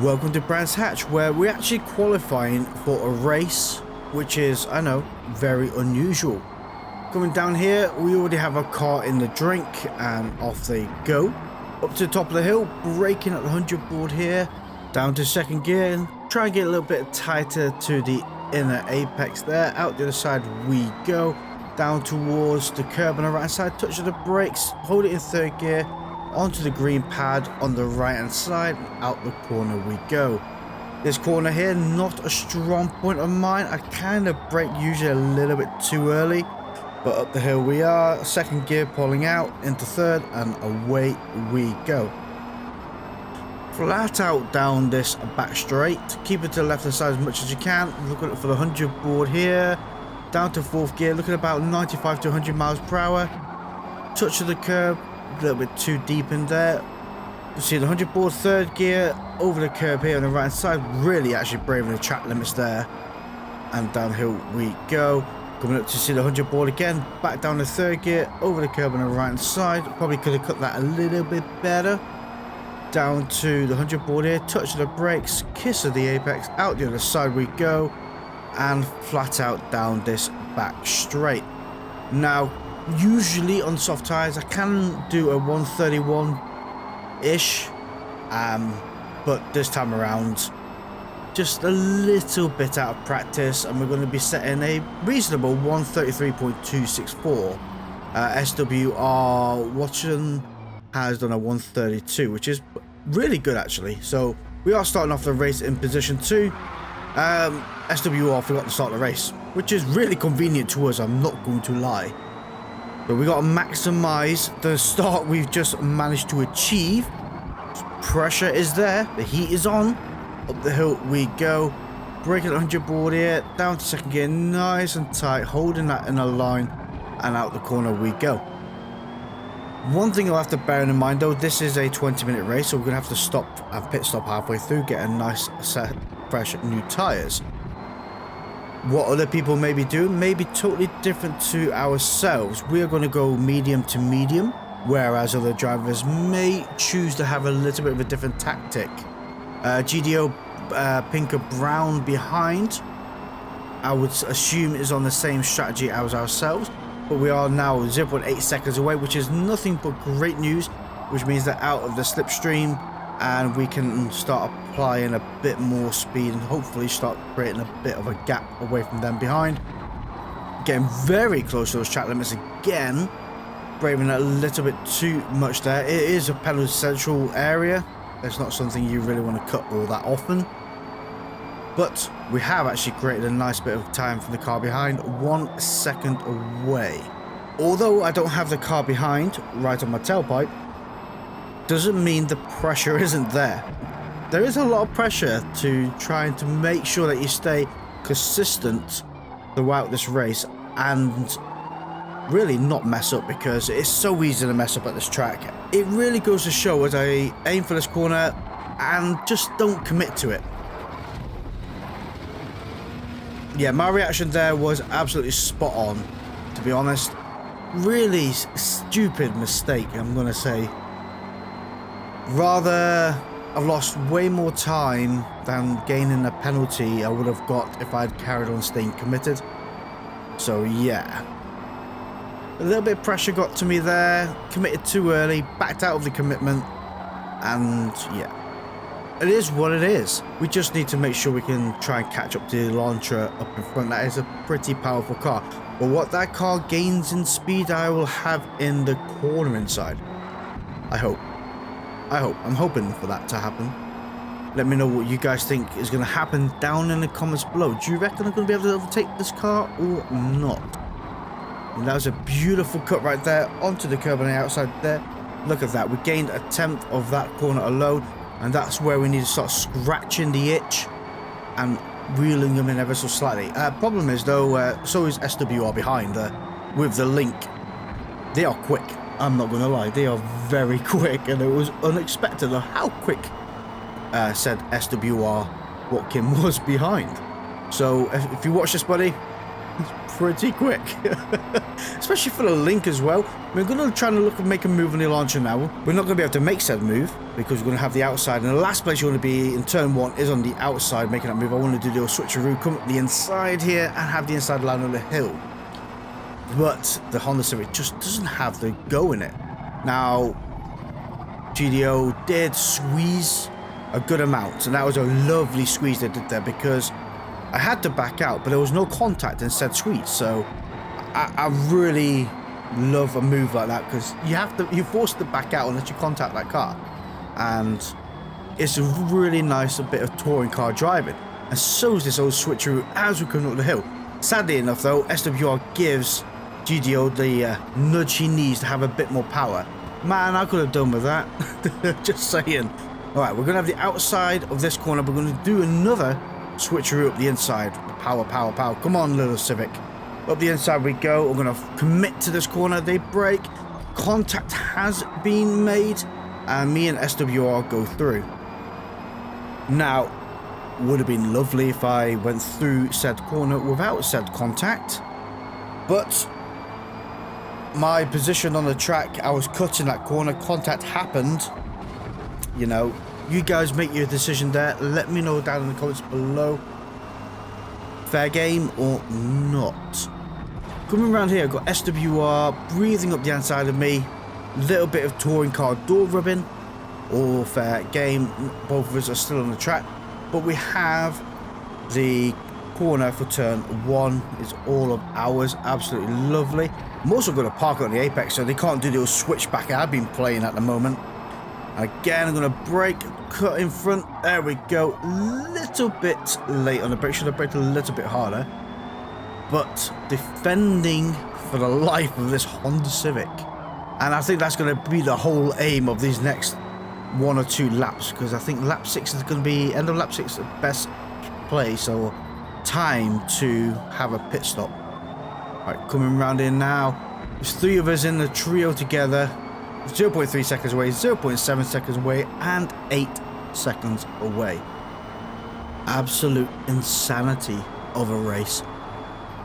Welcome to Brands Hatch, where we're actually qualifying for a race, which is, I know, very unusual. Coming down here, we already have a car in the drink, and off they go. Up to the top of the hill, braking at the 100 board here, down to second gear, and try and get a little bit tighter to the inner apex there. Out the other side we go, down towards the curb on the right side, touch of the brakes, hold it in third gear, onto the green pad on the right hand side, out the corner we go. This corner here, not a strong point of mine. I kind of brake usually a little bit too early, but up the hill we are, second gear pulling out into third, and away we go. Flat out down this back straight, keep it to the left hand side as much as you can, looking for the 100 board here, down to fourth gear, looking about 95 to 100 miles per hour, touch of the curb, a little bit too deep in there. You see the 100 board, third gear, over the curb here on the right hand side, really actually braving the track limits there, and downhill we go. Coming up to see the 100 board again, back down the third gear, over the curb on the right hand side, probably could have cut that a little bit better. Down to the 100 board here, touch of the brakes, kiss of the apex, out the other side we go, and flat out down this back straight. Now, usually on soft tires I can do a 131-ish, but this time around just a little bit out of practice, and we're going to be setting a reasonable 133.264. SWR Watson has done a 132, which is really good actually. So we are starting off the race in position 2. SWR forgot to start the race, which is really convenient to us, I'm not going to lie. But we got to maximize the start we've just managed to achieve. Pressure is there, the heat is on. Up the hill we go, braking at 100 board here, down to second gear, nice and tight, holding that in a line, and out the corner we go. One thing you'll have to bear in mind though, this is a 20-minute race, so we're going to have to stop and pit stop halfway through, get a nice set, fresh new tyres. What other people may be doing may be totally different to ourselves. We are going to go medium to medium, whereas other drivers may choose to have a little bit of a different tactic. GDO Pinker Brown behind, I would assume, is on the same strategy as ourselves, but we are now 0.8 seconds away, which is nothing but great news, which means they're out of the slipstream and we can start applying a bit more speed and hopefully start creating a bit of a gap away from them behind. Getting very close to those track limits again, braving a little bit too much there. It is a penalty central area, it's not something you really want to cut all that often, but we have actually created a nice bit of time from the car behind, 1 second away. Although I don't have the car behind right on my tailpipe, doesn't mean the pressure isn't there. There is a lot of pressure to trying to make sure that you stay consistent throughout this race and really not mess up, because it's so easy to mess up at this track. It really goes to show as I aim for this corner and just don't commit to it. Yeah, my reaction there was absolutely spot on, to be honest. Really stupid mistake, I'm gonna say. Rather, I've lost way more time than gaining a penalty I would have got if I'd carried on staying committed. So yeah, a little bit of pressure got to me there, committed too early, backed out of the commitment, and yeah, it is what it is. We just need to make sure we can try and catch up to the Elantra up in front. That is a pretty powerful car, but what that car gains in speed I will have in the corner inside. I'm hoping for that to happen. Let me know what you guys think is going to happen down in the comments below. Do you reckon I'm going to be able to overtake this car or not? And that was a beautiful cut right there onto the curb on the outside there. Look at that, we gained a tenth of that corner alone, and that's where we need to start scratching the itch and reeling them in ever so slightly. Problem is though, so is SWR behind with the link. They are quick, I'm not going to lie, they are very quick, and it was unexpected how quick said SWR Watkin was behind. So if you watch this, buddy, It's pretty quick. Especially for the link as well. We're going to try and look and make a move on the launcher now. We're not going to be able to make said move because we're going to have the outside. And the last place you want to be in turn 1 is on the outside making that move. I want to do the switcheroo, come up the inside here and have the inside line on the hill. But the Honda Civic just doesn't have the go in it. Now, GDO did squeeze a good amount. And that was a lovely squeeze they did there because I had to back out, but there was no contact in said squeeze. So I really love a move like that because you're forced to back out unless you contact that car. And it's a really nice bit of touring car driving. And so is this old switcheroo as we come up the hill. Sadly enough though, SWR gives GDO the nudge he needs to have a bit more power. Man, I could have done with that. Just saying. Alright, we're going to have the outside of this corner. We're going to do another switcheroo up the inside. Power, power, power. Come on, little Civic. Up the inside we go. We're going to commit to this corner. They brake. Contact has been made. And me and SWR go through. Now, would have been lovely if I went through said corner without said contact. But my position on the track, I was cutting that corner. Contact happened. You know, you guys make your decision there. Let me know down in the comments below. Fair game or not. Coming around here, I've got SWR breathing up the inside of me. Little bit of touring car door rubbing. All fair game. Both of us are still on the track. But we have the corner for turn 1. It's all of ours. Absolutely lovely. I'm also going to park on the apex so they can't do the switchback I've been playing at the moment. Again, I'm going to brake, cut in front. There we go. Little bit late on the brake. Should have braked a little bit harder. But defending for the life of this Honda Civic. And I think that's going to be the whole aim of these next 1 or 2 laps. Because I think lap 6 is going to be, end of lap 6, the best place or time to have a pit stop. Alright, coming round in now. There's 3 of us in the trio together. 0.3 seconds away, 0.7 seconds away, and 8 seconds away. Absolute insanity of a race.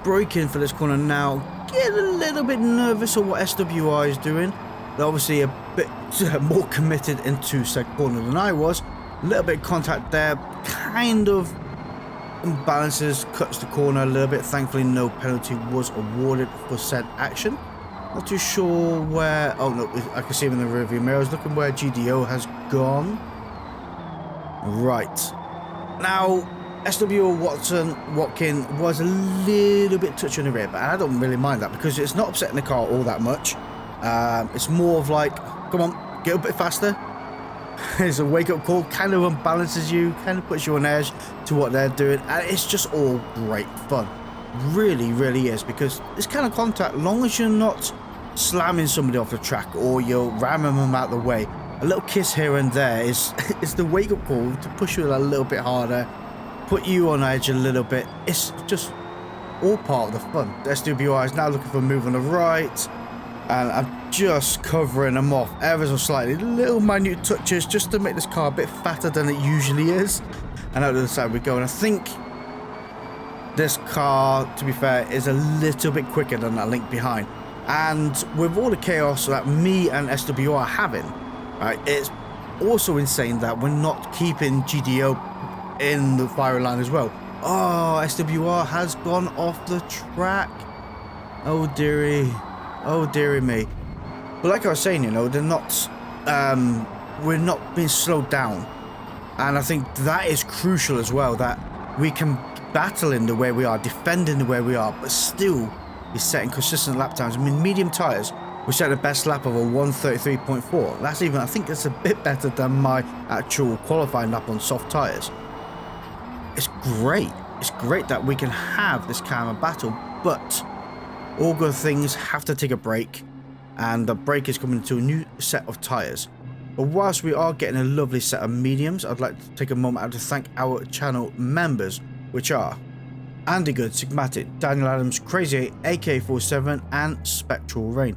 Braking for this corner now. Get a little bit nervous on what SWR is doing. They're obviously a bit more committed into said corner than I was. A little bit of contact there. Kind of imbalances, cuts the corner a little bit. Thankfully, no penalty was awarded for said action. Not too sure where. Oh no, I can see him in the rearview mirror. I was looking where GDO has gone. Right now, Watkin was a little bit touchy on the rear, but I don't really mind that because it's not upsetting the car all that much. It's more of like, come on, get a bit faster. It's a wake-up call, kind of unbalances you, kind of puts you on edge to what they're doing, and it's just all great fun. Really, really is, because this kind of contact, long as you're not slamming somebody off the track or you're ramming them out the way, a little kiss here and there is the wake-up call to push you a little bit harder, put you on edge a little bit. It's just all part of the fun. The SWR is now looking for a move on the right, and I'm just covering them off ever so slightly, little minute touches just to make this car a bit fatter than it usually is. And out to the side we go, and I think this car, to be fair, is a little bit quicker than that link behind. And with all the chaos that me and SWR are having, right, it's also insane that we're not keeping GDO in the firing line as well. Oh, SWR has gone off the track. Oh dearie. Oh dearie me. But like I was saying, you know, they're not, we're not being slowed down. And I think that is crucial as well, that we can battling the way we are, defending the way we are, but still is setting consistent lap times. I mean, medium tyres, we set the best lap of a 1:33.4. That's even, I think that's a bit better than my actual qualifying lap on soft tyres. It's great. It's great that we can have this kind of battle, but all good things have to take a break, and the break is coming to a new set of tyres. But whilst we are getting a lovely set of mediums, I'd like to take a moment out to thank our channel members, which are Andy Good, Sigmatic, Daniel Adams, Crazy, AK47, and Spectral Rain.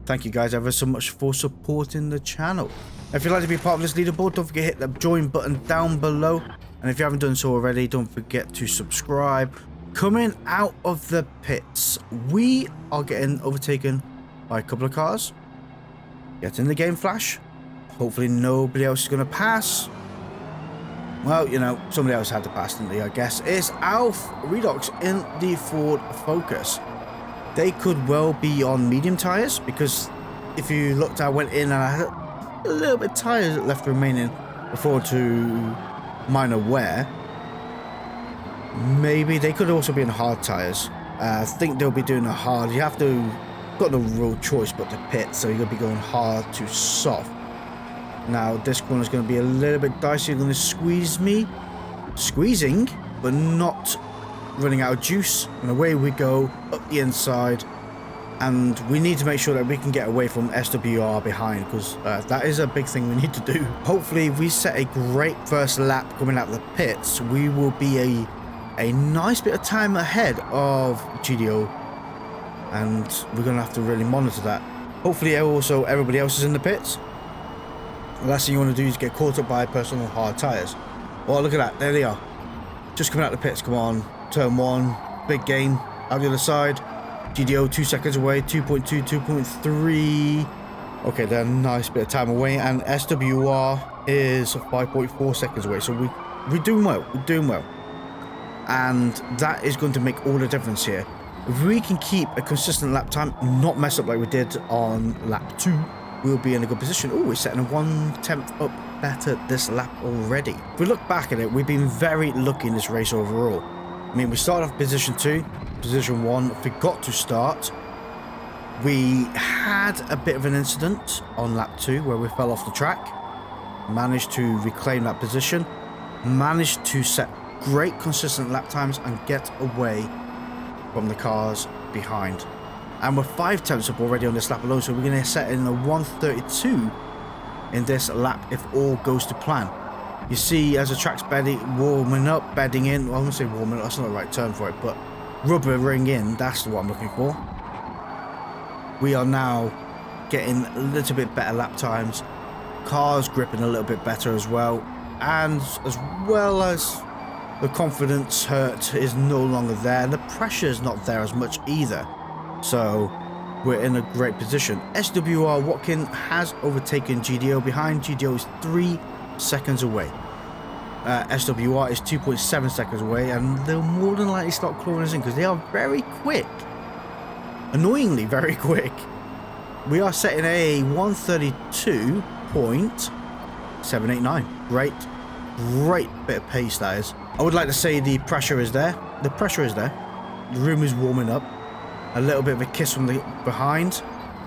Thank you guys ever so much for supporting the channel. If you'd like to be part of this leaderboard, don't forget to hit the join button down below. And if you haven't done so already, don't forget to subscribe, Coming out of the pits, we are getting overtaken by a couple of cars. Get in the game flash. Hopefully nobody else is going to pass. Well, you know, somebody else had to pass, didn't they, I guess. It's Alf Redox in the Ford Focus. They could well be on medium tyres, because if you looked, I went in and I had a little bit of tyres left remaining before to minor wear. Maybe they could also be in hard tyres. I think they'll be doing a hard. You have to, got no real choice but to pit, so you're going to be going hard to soft. Now this corner is going to be a little bit dicey. You're going to squeeze me, squeezing, but not running out of juice. And away we go up the inside. And we need to make sure that we can get away from SWR behind, because that is a big thing we need to do. Hopefully, if we set a great first lap coming out of the pits, we will be a nice bit of time ahead of GDO, and we're going to have to really monitor that. Hopefully also everybody else is in the pits. The last thing you want to do is get caught up by a person on hard tyres. Oh, look at that, there they are, just coming out the pits. Come on, turn one, big gain out the other side. GDO 2 seconds away, 2.2, 2.3. okay, they're a nice bit of time away, and SWR is 5.4 seconds away, so we're doing well, and that is going to make all the difference here. If we can keep a consistent lap time, not mess up like we did on lap 2, we'll be in a good position. Oh, we're setting a 1/10 up better this lap already. If we look back at it, we've been very lucky in this race overall. I mean, we started off position 2, position 1, forgot to start. We had a bit of an incident on lap 2 where we fell off the track, managed to reclaim that position, managed to set great consistent lap times and get away from the cars behind. And we're 5/10 up already on this lap alone, so we're going to set in a 1:32 in this lap if all goes to plan. You see, as the track's warming up, bedding in, well, I won't say warming up, that's not the right term for it, but rubbering in, that's what I'm looking for. We are now getting a little bit better lap times, cars gripping a little bit better as well, and as well as the confidence hurt is no longer there, and the pressure is not there as much either. So we're in a great position. SWR Watkin has overtaken GDO. Behind, GDO is 3 seconds away. SWR is 2.7 seconds away, and they'll more than likely start clawing us in because they are very quick. Annoyingly very quick. We are setting a 1:32.789. Great bit of pace that is. I would like to say the pressure is there. The pressure is there. The room is warming up. A little bit of a kiss from the behind.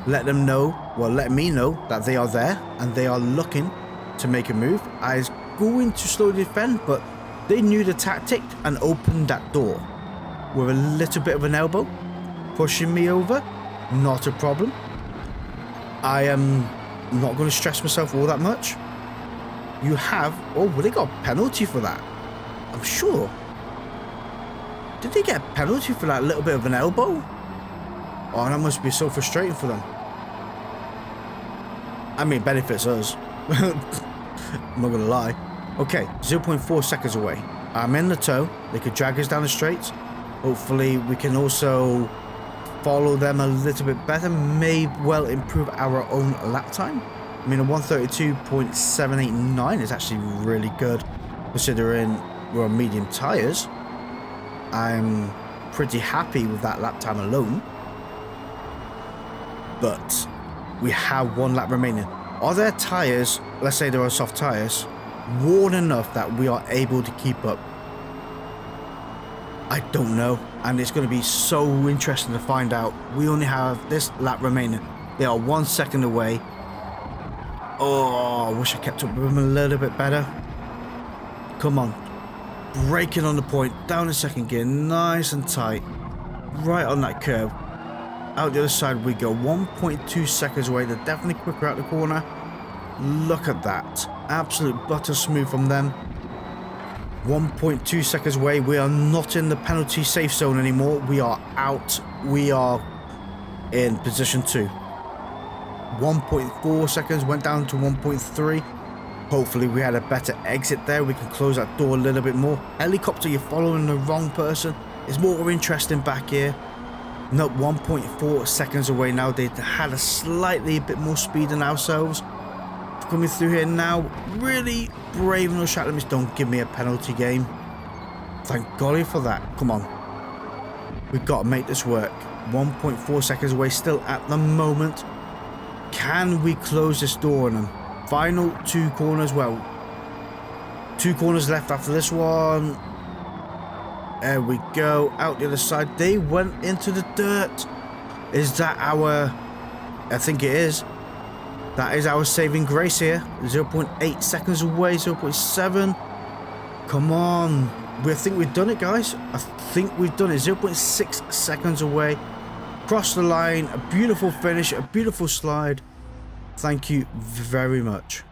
Let them know, well, let me know that they are there and they are looking to make a move. I was going to slowly defend, but they knew the tactic and opened that door with a little bit of an elbow, pushing me over. Not a problem. I am not going to stress myself all that much. You have, oh, well, they got a penalty for that, I'm sure. Did they get a penalty for that little bit of an elbow? Oh, that must be so frustrating for them. I mean, it benefits us. I'm not gonna lie. Okay, 0.4 seconds away. I'm in the tow. They could drag us down the straight. Hopefully we can also follow them a little bit better. May well improve our own lap time. I mean, a 1:32.789 is actually really good considering we're on medium tires. I'm pretty happy with that lap time alone. But we have 1 lap remaining. Are their tires, let's say there are soft tires, worn enough that we are able to keep up? I don't know, and it's going to be so interesting to find out. We only have this lap remaining. They are 1 second away. Oh, I wish I kept up with them a little bit better. Come on. Braking on the point, down in second gear, nice and tight. Right on that curve. Out the other side we go, 1.2 seconds away. They're definitely quicker out the corner. Look at that. Absolute butter smooth from them. 1.2 seconds away. We are not in the penalty safe zone anymore. We are out. We are in position 2. 1.4 seconds went down to 1.3. Hopefully we had a better exit there. We can close that door a little bit more. Helicopter, you're following the wrong person. It's more interesting back here. Not 1.4 seconds away now. They had a slightly bit more speed than ourselves. Coming through here now. Really brave no shot limits. Don't give me a penalty game. Thank golly for that. Come on. We've got to make this work. 1.4 seconds away still at the moment. Can we close this door on them? Final 2 corners. Well, 2 corners left after this one. There we go. Out the other side. They went into the dirt. Is that our... I think it is. That is our saving grace here. 0.8 seconds away. 0.7. Come on. I think we've done it, guys. I think we've done it. 0.6 seconds away. Cross the line. A beautiful finish. A beautiful slide. Thank you very much.